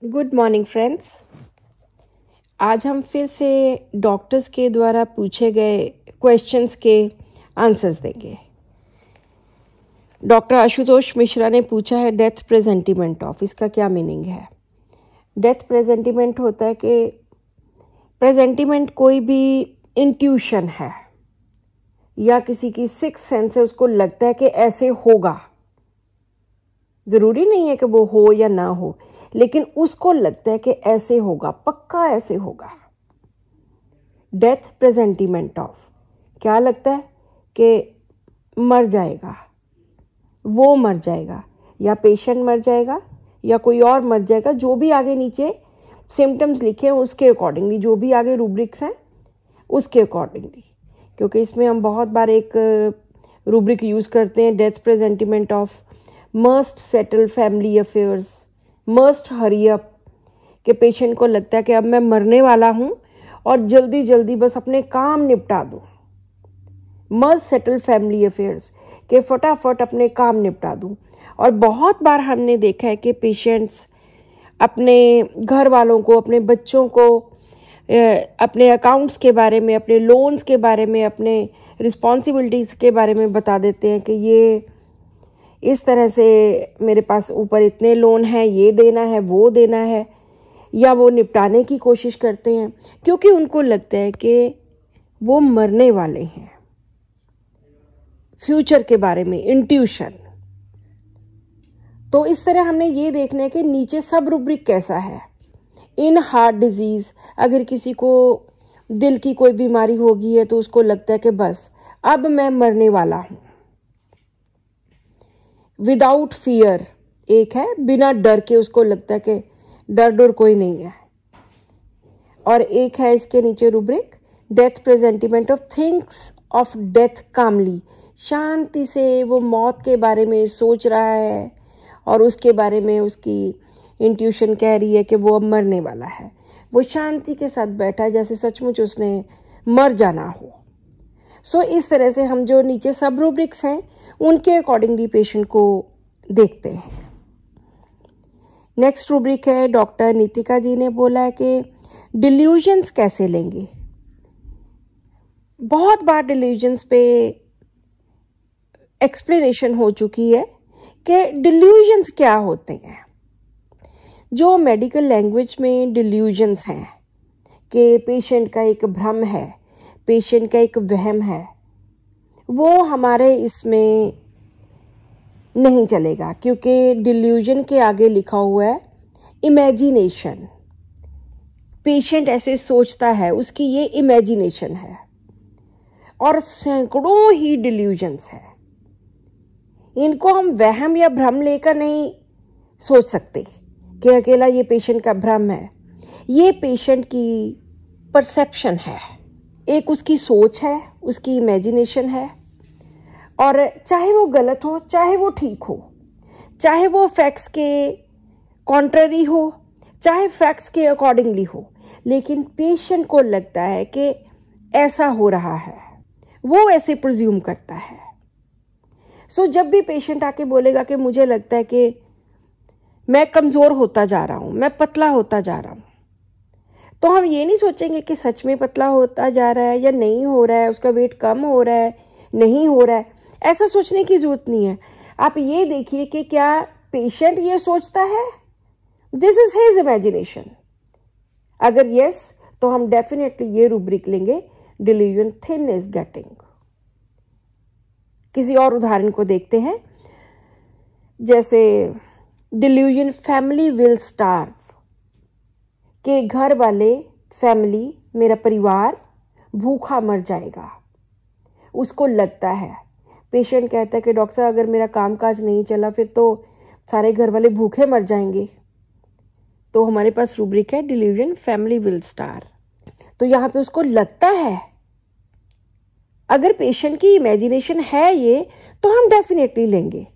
Good morning friends. आज हम फिर से डॉक्टर्स के द्वारा पूछे गए क्वेश्चंस के आंसर्स देंगे। डॉक्टर आशुतोष मिश्रा ने पूछा है डेथ प्रेजेंटिमेंट ऑफ, इसका क्या मीनिंग है। डेथ प्रेजेंटिमेंट होता है कि प्रेजेंटिमेंट कोई भी इंट्यूशन है या किसी की सिक्स सेंस है, उसको लगता है कि ऐसे होगा। जरूरी नहीं है कि वो हो या ना हो, लेकिन उसको लगता है कि ऐसे होगा, पक्का ऐसे होगा। डेथ प्रेजेंटिमेंट ऑफ, क्या लगता है कि मर जाएगा, वो मर जाएगा या पेशेंट मर जाएगा या कोई और मर जाएगा। जो भी आगे नीचे सिम्टम्स लिखे हैं उसके अकॉर्डिंगली, जो भी आगे रूब्रिक्स हैं उसके अकॉर्डिंगली, क्योंकि इसमें हम बहुत बार एक रूब्रिक यूज़ करते हैं, death presentiment of must settle family affairs, must hurry up, के पेशेंट को लगता है कि अब मैं मरने वाला हूं और जल्दी जल्दी बस अपने काम निपटा दूं। मस्ट सेटल फैमिली अफेयर्स, के फटाफट अपने काम निपटा दूं। और बहुत बार हमने देखा है कि पेशेंट्स अपने घर वालों को, अपने बच्चों को, अपने अकाउंट्स के बारे में, अपने लोन्स के बारे में, अपने रिस्पॉन्सिबिलिटीज़ के बारे में बता देते हैं कि ये इस तरह से मेरे पास ऊपर इतने लोन हैं, ये देना है, वो देना है, या वो निपटाने की कोशिश करते हैं क्योंकि उनको लगता है कि वो मरने वाले हैं। फ्यूचर के बारे में इंट्यूशन। तो इस तरह हमने ये देखना है कि नीचे सब रूब्रिक कैसा है। इन हार्ट डिजीज, अगर किसी को दिल की कोई बीमारी होगी है तो उसको लगता है कि बस अब मैं मरने वाला हूं। विदाउट फियर एक है, बिना डर के उसको लगता है कि डर कोई नहीं है। और एक है इसके नीचे rubric, death presentiment of thinks of death calmly, शांति से वो मौत के बारे में सोच रहा है और उसके बारे में उसकी इंट्यूशन कह रही है कि वो अब मरने वाला है। वो शांति के साथ बैठा है जैसे सचमुच उसने मर जाना हो। सो इस तरह से हम जो नीचे सब रूब्रिक्स हैं उनके अकॉर्डिंगली पेशेंट को देखते हैं। नेक्स्ट रूब्रिक है, डॉक्टर नीतिका जी ने बोला है कि डिल्यूजन्स कैसे लेंगे। बहुत बार डिल्यूजन्स पे एक्सप्लेनेशन हो चुकी है कि डिल्यूजन्स क्या होते हैं। जो मेडिकल लैंग्वेज में डिल्यूजन्स हैं कि पेशेंट का एक भ्रम है, पेशेंट का एक वहम है, वो हमारे इसमें नहीं चलेगा, क्योंकि डिल्यूजन के आगे लिखा हुआ है इमेजिनेशन। पेशेंट ऐसे सोचता है, उसकी ये इमेजिनेशन है। और सैकड़ों ही डिल्यूजन्स हैं, इनको हम वहम या भ्रम लेकर नहीं सोच सकते कि अकेला ये पेशेंट का भ्रम है। ये पेशेंट की परसेप्शन है, एक उसकी सोच है, उसकी इमेजिनेशन है। और चाहे वो गलत हो, चाहे वो ठीक हो, चाहे वो फैक्ट्स के कॉन्ट्ररी हो, चाहे फैक्ट्स के अकॉर्डिंगली हो, लेकिन पेशेंट को लगता है कि ऐसा हो रहा है, वो ऐसे प्रिज्यूम करता है। सो जब भी पेशेंट आके बोलेगा कि मुझे लगता है कि मैं कमज़ोर होता जा रहा हूँ, मैं पतला होता जा रहा हूँ, तो हम ये नहीं सोचेंगे कि सच में पतला होता जा रहा है या नहीं हो रहा है, उसका वेट कम हो रहा है, नहीं हो रहा है। ऐसा सोचने की जरूरत नहीं है। आप ये देखिए कि क्या पेशेंट ये सोचता है, दिस इज हिज इमेजिनेशन। अगर यस, तो हम डेफिनेटली ये रूब्रिक लेंगे, डिल्यूजन थिन इज गेटिंग। किसी और उदाहरण को देखते हैं, जैसे डिल्यूजन फैमिली विल स्टार्व, के घर वाले, फैमिली, मेरा परिवार भूखा मर जाएगा, उसको लगता है। पेशेंट कहता है कि डॉक्टर साहब अगर मेरा कामकाज नहीं चला फिर तो सारे घर वाले भूखे मर जाएंगे। तो हमारे पास रूब्रिक है डिल्यूजन फैमिली विल स्टार। तो यहाँ पे उसको लगता है। अगर पेशेंट की इमेजिनेशन है ये, तो हम डेफिनेटली लेंगे।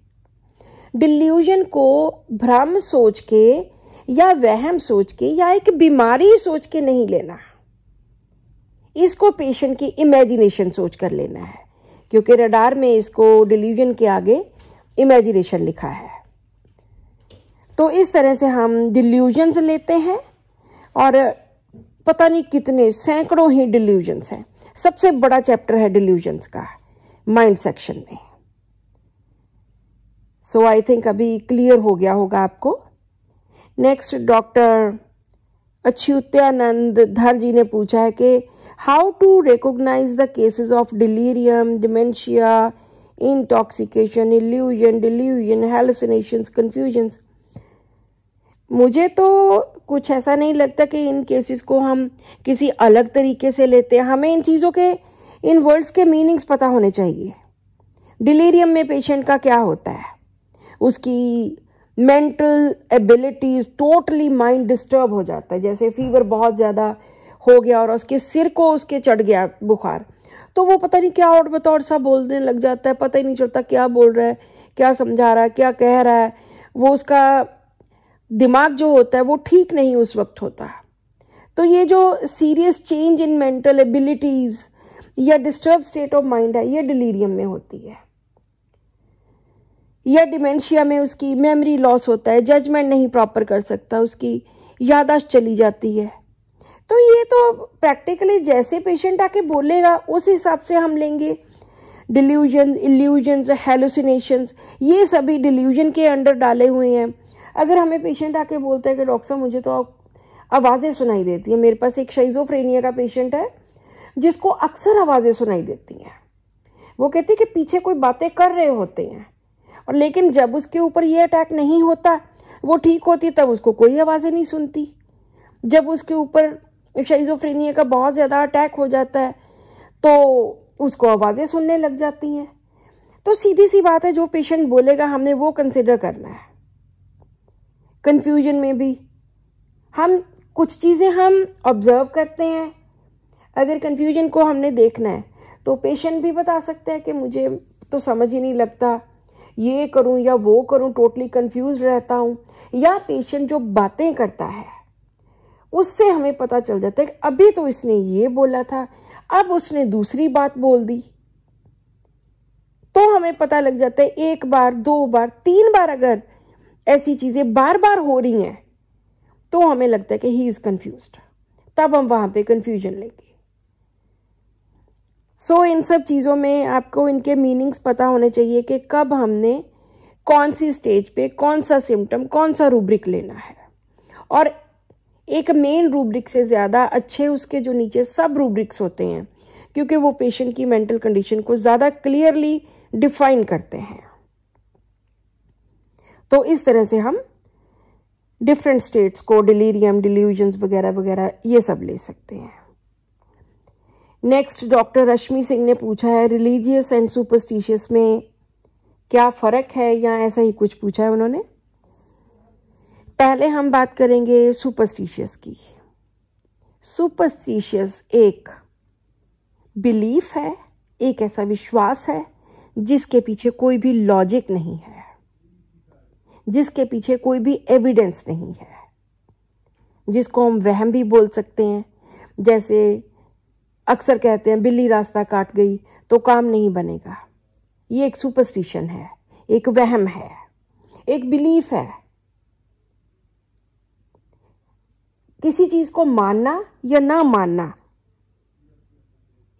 डिल्यूजन को भ्रम सोच के या वहम सोच के या एक बीमारी सोच के नहीं लेना, इसको पेशेंट की इमेजिनेशन सोच कर लेना है, क्योंकि रडार में इसको डिल्यूजन के आगे इमेजिनेशन लिखा है। तो इस तरह से हम डिल्यूजन्स लेते हैं और पता नहीं कितने सैकड़ों ही डिल्यूजन्स हैं। सबसे बड़ा चैप्टर है डिल्यूजन्स का माइंड सेक्शन में। सो आई थिंक अभी क्लियर हो गया होगा आपको। नेक्स्ट डॉक्टर अच्युतानंद धर जी ने पूछा है कि how to recognize the cases of delirium, dementia, intoxication, illusion, delusion, hallucinations, confusions. मुझे तो कुछ ऐसा नहीं लगता कि इन केसेस को हम किसी अलग तरीके से लेते हैं। हमें इन चीज़ों के, इन वर्ड्स के मीनिंग्स पता होने चाहिए। डिलीरियम में पेशेंट का क्या होता है, उसकी mental abilities, totally mind disturb हो जाता है। जैसे फीवर बहुत ज़्यादा हो गया और उसके सिर को उसके चढ़ गया बुखार, तो वो पता नहीं क्या और बतौर सा बोलने लग जाता है, पता ही नहीं चलता क्या बोल रहा है, क्या समझा रहा है, क्या कह रहा है। वो उसका दिमाग जो होता है वो ठीक नहीं उस वक्त होता। तो ये जो serious change in mental abilities या डिस्टर्ब स्टेट ऑफ माइंड है, ये डिलीरियम में होती है। या डिमेंशिया में उसकी मेमोरी लॉस होता है, जजमेंट नहीं प्रॉपर कर सकता, उसकी याददाश्त चली जाती है। तो ये तो प्रैक्टिकली जैसे पेशेंट आके बोलेगा उस हिसाब से हम लेंगे। डिल्यूजन, इल्यूजन्स, हेलुसिनेशंस, ये सभी डिल्यूजन के अंडर डाले हुए हैं। अगर हमें पेशेंट आके बोलता है कि डॉक्टर साहब मुझे तो आवाज़ें सुनाई देती हैं, मेरे पास एक शिज़ोफ्रेनिया का पेशेंट है जिसको अक्सर आवाज़ें सुनाई देती हैं। वो कहती है कि पीछे कोई बातें कर रहे होते हैं, और लेकिन जब उसके ऊपर ये अटैक नहीं होता, वो ठीक होती, तब उसको कोई आवाज़ें नहीं सुनती। जब उसके ऊपर शिज़ोफ्रेनिया का बहुत ज़्यादा अटैक हो जाता है तो उसको आवाज़ें सुनने लग जाती हैं। तो सीधी सी बात है, जो पेशेंट बोलेगा हमने वो कंसिडर करना है। कंफ्यूजन में भी हम कुछ चीज़ें हम ऑब्जर्व करते हैं। अगर कंफ्यूजन को हमने देखना है तो पेशेंट भी बता सकता है कि मुझे तो समझ ही नहीं लगता, ये करूं या वो करूं, टोटली कंफ्यूज रहता हूं। या पेशेंट जो बातें करता है उससे हमें पता चल जाता है कि अभी तो इसने ये बोला था, अब उसने दूसरी बात बोल दी। तो हमें पता लग जाता है, एक बार, दो बार, तीन बार अगर ऐसी चीजें बार बार हो रही हैं तो हमें लगता है कि ही इज कंफ्यूज्ड, तब हम वहां पे कंफ्यूजन लेंगे। सो इन सब चीज़ों में आपको इनके मीनिंग्स पता होने चाहिए कि कब हमने कौन सी स्टेज पे कौन सा सिम्टम, कौन सा रूब्रिक लेना है। और एक मेन रूब्रिक से ज़्यादा अच्छे उसके जो नीचे सब रूब्रिक्स होते हैं, क्योंकि वो पेशेंट की मेंटल कंडीशन को ज़्यादा क्लियरली डिफाइन करते हैं। तो इस तरह से हम डिफरेंट स्टेट्स को, डिलीरियम, डिल्यूजन्स वगैरह वगैरह, ये सब ले सकते हैं। नेक्स्ट डॉक्टर रश्मि सिंह ने पूछा है, रिलीजियस एंड सुपरस्टिशियस में क्या फ़र्क है, या ऐसा ही कुछ पूछा है उन्होंने। पहले हम बात करेंगे सुपरस्टिशियस की। सुपरस्टिशियस एक बिलीफ है, एक ऐसा विश्वास है जिसके पीछे कोई भी लॉजिक नहीं है, जिसके पीछे कोई भी एविडेंस नहीं है, जिसको हम वहम भी बोल सकते हैं। जैसे अक्सर कहते हैं बिल्ली रास्ता काट गई तो काम नहीं बनेगा। ये एक सुपरस्टिशन है, एक वहम है, एक बिलीफ है। किसी चीज को मानना या ना मानना,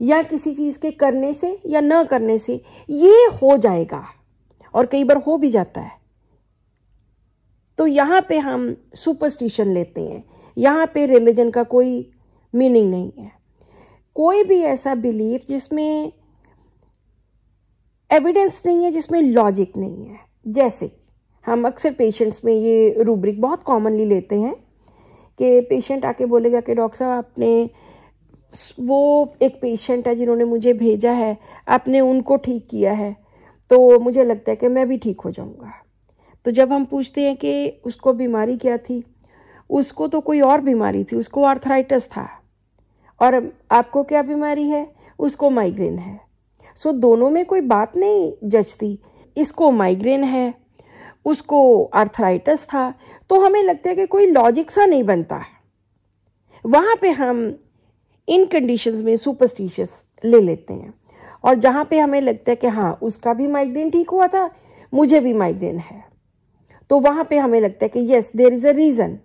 या किसी चीज के करने से या ना करने से ये हो जाएगा, और कई बार हो भी जाता है। तो यहां पे हम सुपरस्टिशन लेते हैं। यहां पे रिलीजन का कोई मीनिंग नहीं है। कोई भी ऐसा बिलीफ जिसमें एविडेंस नहीं है, जिसमें लॉजिक नहीं है। जैसे हम अक्सर पेशेंट्स में ये रूब्रिक बहुत कॉमनली लेते हैं कि पेशेंट आके बोलेगा कि डॉक्टर साहब आपने, वो एक पेशेंट है जिन्होंने मुझे भेजा है, आपने उनको ठीक किया है तो मुझे लगता है कि मैं भी ठीक हो जाऊंगा। तो जब हम पूछते हैं कि उसको बीमारी क्या थी, उसको तो कोई और बीमारी थी, उसको आर्थराइटिस था, और आपको क्या बीमारी है, उसको माइग्रेन है। सो दोनों में कोई बात नहीं जचती। इसको माइग्रेन है, उसको आर्थराइटिस था, तो हमें लगता है कि कोई लॉजिक सा नहीं बनता। वहां पे हम इन कंडीशंस में सुपरस्टिशियस ले लेते हैं। और जहां पे हमें लगता है कि हाँ उसका भी माइग्रेन ठीक हुआ था, मुझे भी माइग्रेन है, तो वहां पे हमें लगता है कि yes there is a reason,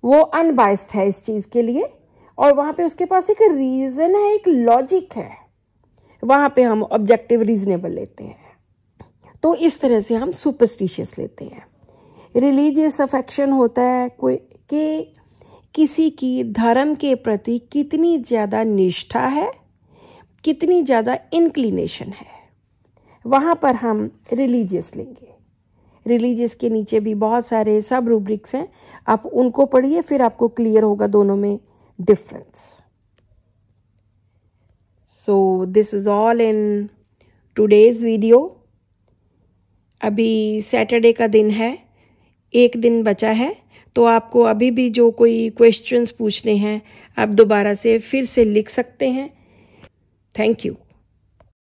वो अनबायस्ड है इस चीज के लिए, और वहां पे उसके पास एक रीजन है, एक लॉजिक है, वहां पे हम ऑब्जेक्टिव रीजनेबल लेते हैं। तो इस तरह से हम सुपरस्टिशियस लेते हैं। रिलीजियस अफेक्शन होता है कोई कि किसी की धर्म के प्रति कितनी ज्यादा निष्ठा है, कितनी ज्यादा इंक्लिनेशन है, वहां पर हम रिलीजियस लेंगे। रिलीजियस के नीचे भी बहुत सारे सब रूब्रिक्स हैं, आप उनको पढ़िए, फिर आपको क्लियर होगा दोनों में difference. So this is all in today's video. अभी सैटरडे का दिन है, एक दिन बचा है, तो आपको अभी भी जो कोई क्वेश्चंस पूछने हैं आप दोबारा से फिर से लिख सकते हैं। Thank you.